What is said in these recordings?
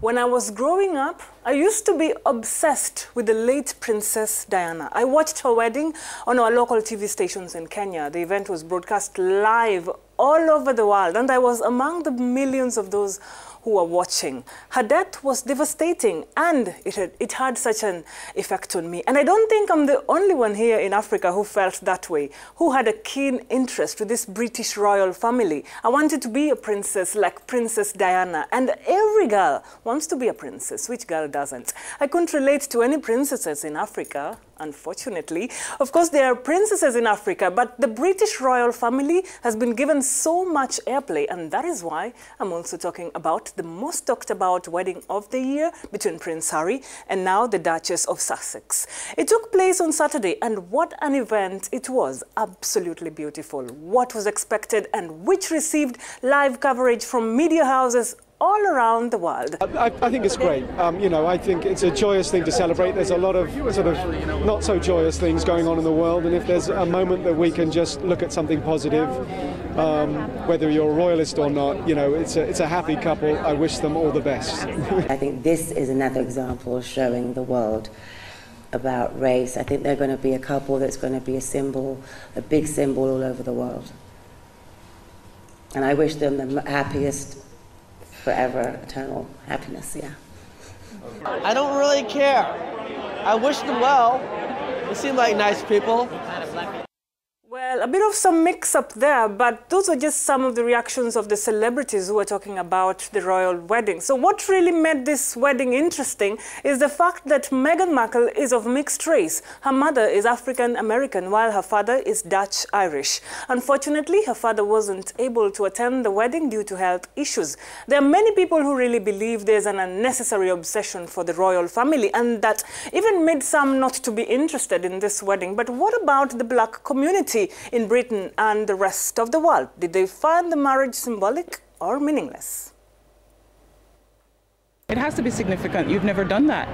When I was growing up, I used to be obsessed with the late Princess Diana. I watched her wedding on our local TV stations in Kenya. The event was broadcast live all over the world, and I was among the millions of those who were watching. Her death was devastating, and it had such an effect on me. And I don't think I'm the only one here in Africa who felt that way, who had a keen interest with this British royal family. I wanted to be a princess like Princess Diana, and every girl wants to be a princess. Which girl doesn't? I couldn't relate to any princesses in Africa, unfortunately. Of course, there are princesses in Africa, but the British royal family has been given so much airplay, and that is why I'm also talking about the most talked about wedding of the year between Prince Harry and now the Duchess of Sussex. It took place on Saturday, and what an event it was. Absolutely beautiful. What was expected and which received live coverage from media houses all around the world. I think it's great. You know, I think it's a joyous thing to celebrate. There's a lot of sort of not so joyous things going on in the world, and if there's a moment that we can just look at something positive, whether you're a royalist or not, you know, it's a happy couple. I wish them all the best. I think this is another example showing the world about race. I think they're going to be a couple that's going to be a symbol, a big symbol all over the world. And I wish them the happiest, forever, eternal happiness, yeah. I don't really care. I wish them well. They seem like nice people. Well, a bit of some mix-up there, but those are just some of the reactions of the celebrities who are talking about the royal wedding. So what really made this wedding interesting is the fact that Meghan Markle is of mixed race. Her mother is African-American, while her father is Dutch-Irish. Unfortunately, her father wasn't able to attend the wedding due to health issues. There are many people who really believe there's an unnecessary obsession for the royal family, and that even made some not to be interested in this wedding. But what about the black community in Britain and the rest of the world? Did they find the marriage symbolic or meaningless? It has to be significant. You've never done that.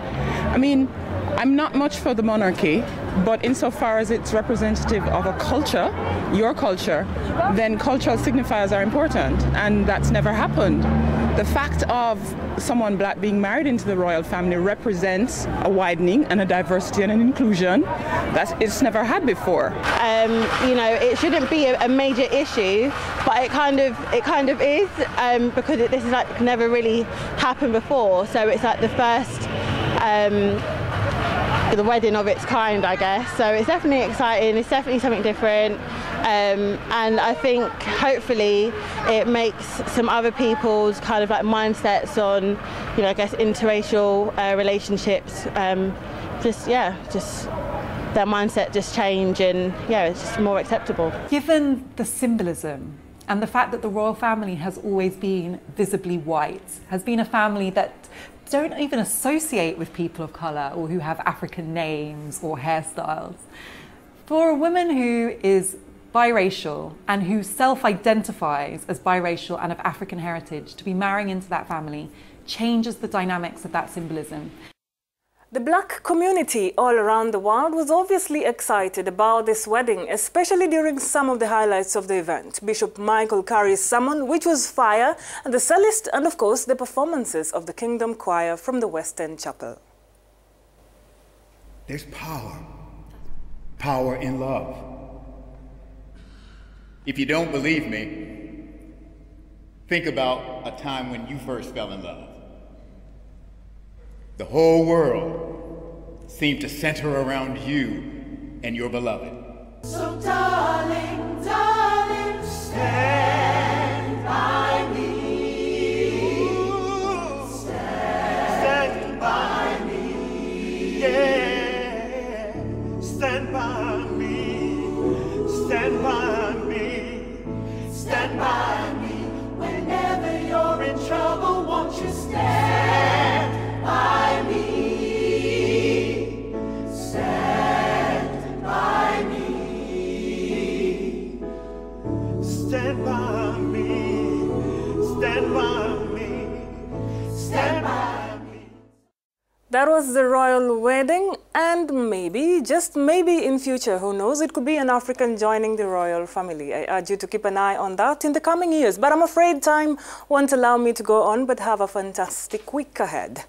I mean, I'm not much for the monarchy, but insofar as it's representative of a culture, your culture, then cultural signifiers are important, and that's never happened. The fact of someone black being married into the royal family represents a widening and a diversity and an inclusion that it's never had before. You know, it shouldn't be a major issue, but it kind of is, because this is like never really happened before. So it's like the first the wedding of its kind, I guess. So it's definitely exciting. It's definitely something different. And I think hopefully it makes some other people's kind of like mindsets on, you know, I guess interracial relationships, just their mindset just change, and yeah, it's just more acceptable. Given the symbolism and the fact that the royal family has always been visibly white, has been a family that don't even associate with people of colour or who have African names or hairstyles, for a woman who is biracial and who self-identifies as biracial and of African heritage, to be marrying into that family changes the dynamics of that symbolism. The black community all around the world was obviously excited about this wedding, especially during some of the highlights of the event. Bishop Michael Carey's sermon, which was fire, and the cellist, and of course the performances of the Kingdom Choir from the West End Chapel. There's power in love. If you don't believe me, think about a time when you first fell in love. The whole world seemed to center around you and your beloved. So darling, darling, stand by me. Stand by me. Yeah. Stand by me. Stand by me. Stand by me. Whenever you're in trouble, won't you stand by me? Stand by me. Stand by That was the royal wedding, and maybe, just maybe in future, who knows, it could be an African joining the royal family. I urge you to keep an eye on that in the coming years. But I'm afraid time won't allow me to go on, but have a fantastic week ahead.